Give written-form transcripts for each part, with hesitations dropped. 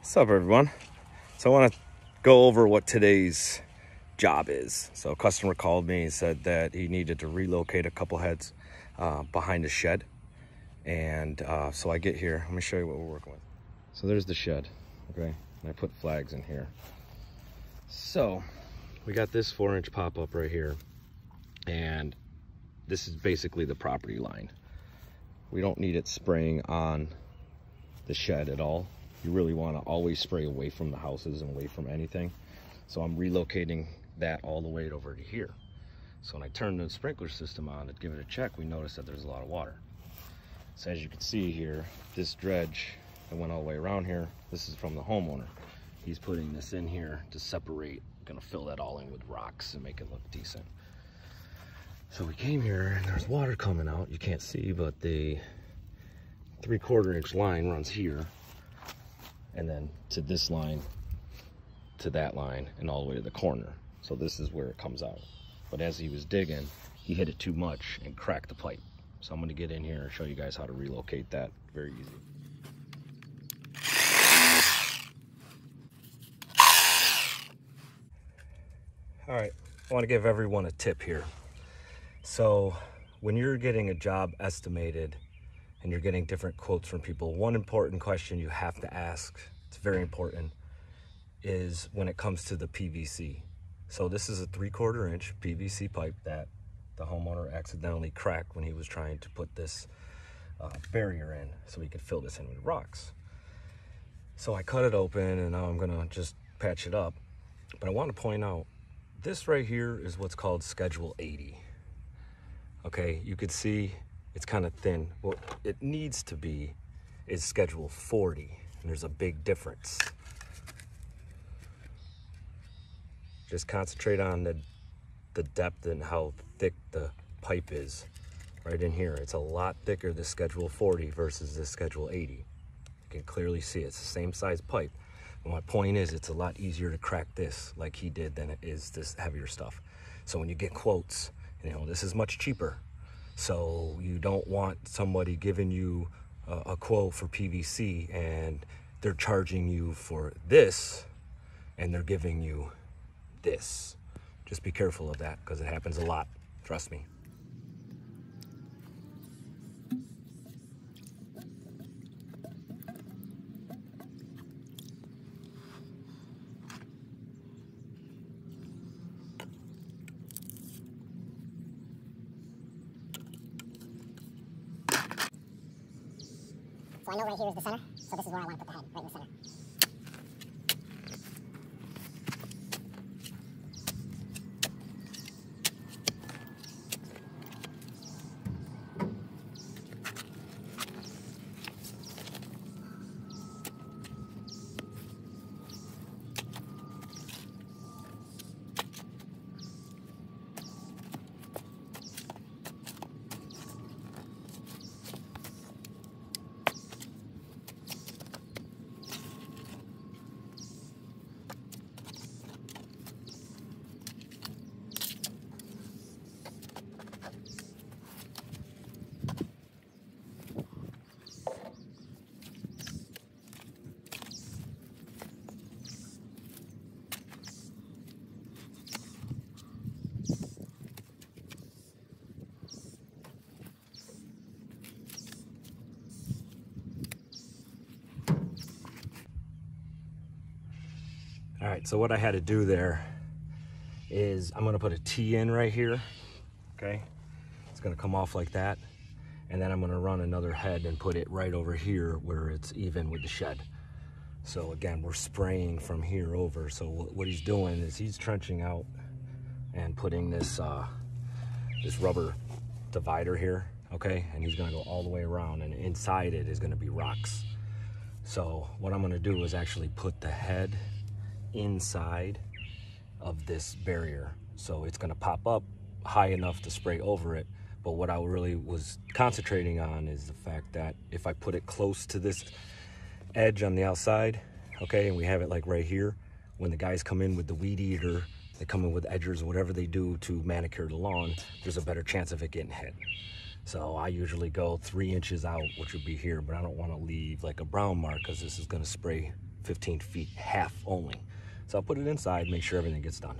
What's up, everyone? So I want to go over what today's job is. So a customer called me and said that he needed to relocate a couple heads behind a shed. And so I get here. Let me show you what we're working with. So there's the shed, okay? And I put flags in here. So we got this 4-inch pop-up right here. And this is basically the property line. We don't need it spraying on the shed at all. You really want to always spray away from the houses and away from anything. So I'm relocating that all the way over to here. So when I turn the sprinkler system on to give it a check, we notice that there's a lot of water. So as you can see here, this dredge that went all the way around here, this is from the homeowner. He's putting this in here to separate. Gonna fill that all in with rocks and make it look decent. So we came here and there's water coming out. You can't see, but the 3/4 inch line runs here, and then to this line, to that line, and all the way to the corner. So this is where it comes out. But as he was digging, he hit it too much and cracked the pipe. So I'm gonna get in here and show you guys how to relocate that. Very easy. All right, I wanna give everyone a tip here. So when you're getting a job estimated and you're getting different quotes from people, one important question you have to ask, it's very important, is when it comes to the PVC. So this is a 3/4 inch PVC pipe that the homeowner accidentally cracked when he was trying to put this barrier in so he could fill this in with rocks. So I cut it open and now I'm gonna just patch it up. But I want to point out, this right here is what's called Schedule 80. Okay, you could see it's kind of thin. What it needs to be is Schedule 40, and there's a big difference. Just concentrate on the depth and how thick the pipe is right in here. It's a lot thicker, the Schedule 40 versus the Schedule 80. You can clearly see it's the same size pipe. But my point is, it's a lot easier to crack this like he did than it is this heavier stuff. So when you get quotes, you know, this is much cheaper. So you don't want somebody giving you a quote for PVC and they're charging you for this and they're giving you this. Just be careful of that because it happens a lot. Trust me. So I know right here is the center, so this is where I want to put the head, right in the center. All right, so what I had to do there is I'm gonna put a T in right here, okay? It's gonna come off like that. And then I'm gonna run another head and put it right over here where it's even with the shed. So again, we're spraying from here over. So what he's doing is he's trenching out and putting this, this rubber divider here, okay? And he's gonna go all the way around, and inside it is gonna be rocks. So what I'm gonna do is actually put the head inside of this barrier. So it's gonna pop up high enough to spray over it. But what I really was concentrating on is the fact that if I put it close to this edge on the outside, okay, and we have it like right here, when the guys come in with the weed eater, they come in with edgers, whatever they do to manicure the lawn, there's a better chance of it getting hit. So I usually go 3 inches out, which would be here, but I don't want to leave like a brown mark because this is going to spray 15 feet, half only. So I'll put it inside, make sure everything gets done.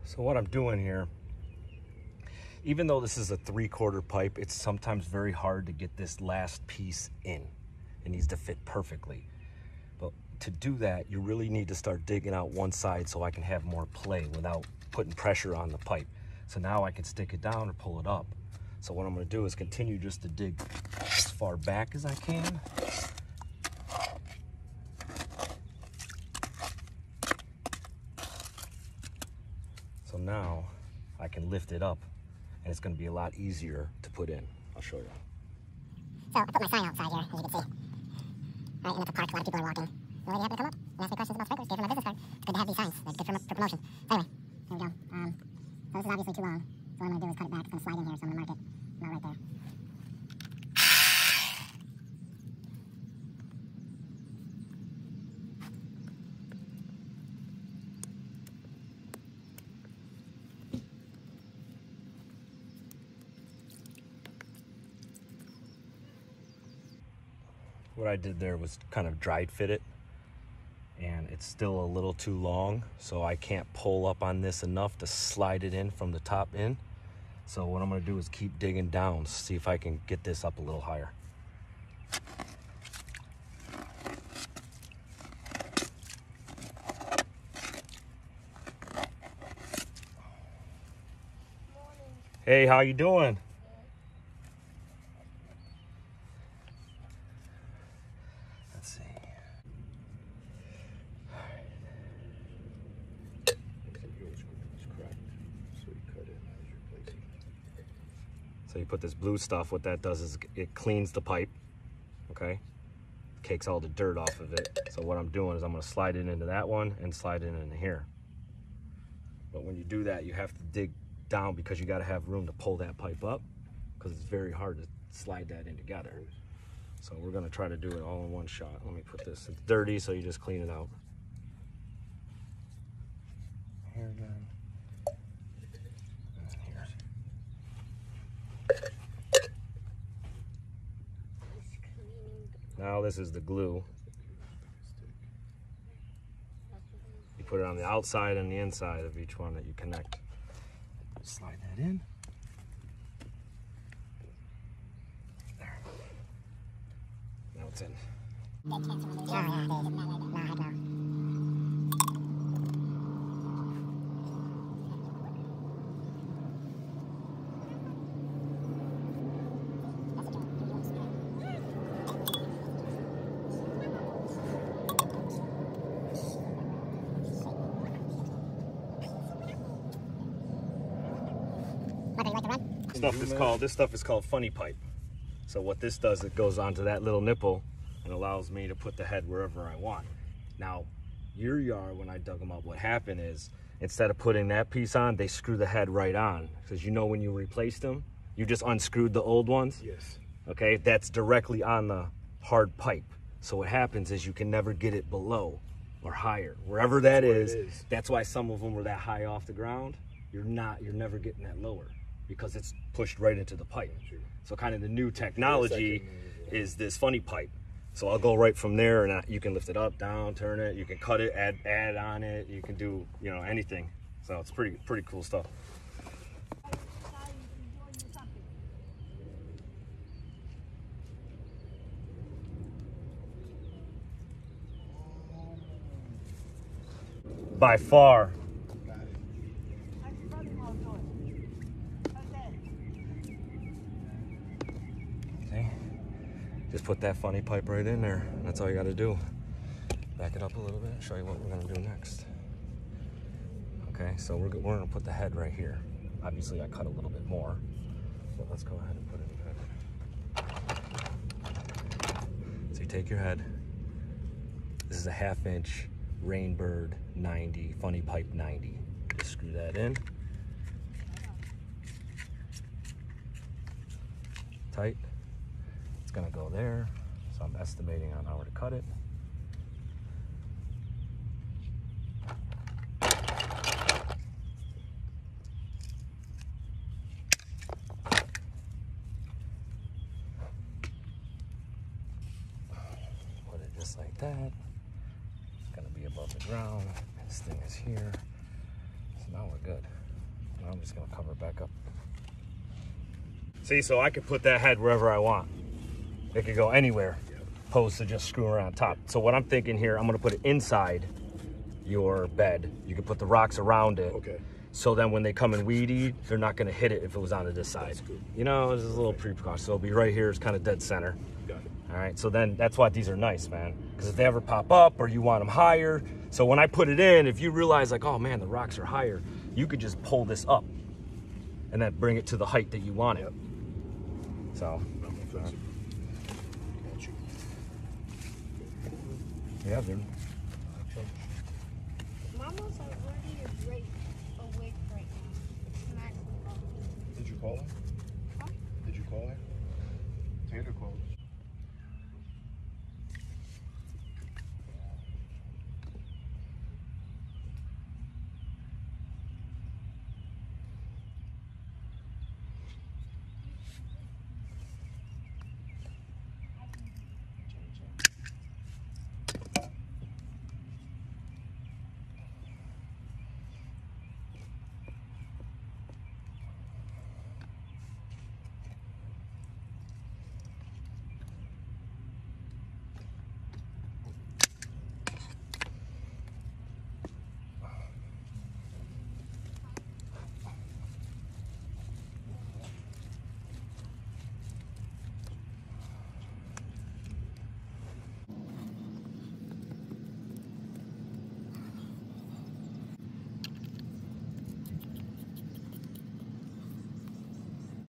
So what I'm doing here, even though this is a 3/4 pipe, it's sometimes very hard to get this last piece in. It needs to fit perfectly. But to do that, you really need to start digging out one side so I can have more play without putting pressure on the pipe. So now I can stick it down or pull it up. So what I'm gonna do is continue just to dig as far back as I can. So now I can lift it up and it's gonna be a lot easier to put in. I'll show you. So I put my sign outside here, as you can see. Right, and at the park, a lot of people are walking. The lady happened to come up and ask me questions about sprinklers. Gave her my business card. It's good to have these signs. They're good for promotion. So anyway, there we go. So this is obviously too long. So what I'm going to do is cut it back. It's going to slide in here, so I'm going to mark it about right there. What I did there was kind of dried fit it, and it's still a little too long, so I can't pull up on this enough to slide it in from the top in. So what I'm gonna do is keep digging down, see if I can get this up a little higher. Hey, how you doing? Let's see. So you put this blue stuff, what that does is it cleans the pipe, okay? Cakes all the dirt off of it. So what I'm doing is I'm gonna slide it into that one and slide it into here. But when you do that, you have to dig down because you gotta have room to pull that pipe up because it's very hard to slide that in together. So we're gonna try to do it all in one shot. Let me put this, it's dirty, so you just clean it out. Here again. Now this is the glue. You put it on the outside and the inside of each one that you connect. Slide that in. There. Now it's in. This stuff is called funny pipe. So what this does, it goes onto that little nipple and allows me to put the head wherever I want. Now, your yard, when I dug them up, what happened is instead of putting that piece on, they screw the head right on. Because you know when you replaced them, you just unscrewed the old ones. Yes. Okay, that's directly on the hard pipe. So what happens is you can never get it below or higher. Wherever that is, that's why some of them were that high off the ground. You're never getting that lower, because it's pushed right into the pipe. So kind of the new technology is this funny pipe. So I'll go right from there, and you can lift it up, down, turn it, you can cut it, add on it, you can do, you know, anything. So it's pretty cool stuff. By far. Just put that funny pipe right in there. That's all you got to do. Back it up a little bit, show you what we're going to do next. Okay, so we're going to put the head right here. Obviously, I cut a little bit more, but let's go ahead and put it in. So you take your head. This is a 1/2 inch Rainbird 90, funny pipe 90. Just screw that in. Tight. Gonna go there, so I'm estimating on how to cut it. Put it just like that. It's gonna be above the ground. This thing is here. So now we're good. Now I'm just gonna cover it back up. See, so I can put that head wherever I want. It could go anywhere, opposed to just screwing around top. So what I'm thinking here, I'm gonna put it inside your bed. You can put the rocks around it. Okay. So then when they come and weed eat, they're not gonna hit it if it was on this side. That's good. You know, this is a little precaution. So it'll be right here, it's kind of dead center. Got it. All right, so then that's why these are nice, man. Because if they ever pop up or you want them higher, so when I put it in, if you realize like, oh man, the rocks are higher, you could just pull this up and then bring it to the height that you want it. So. Yeah, they're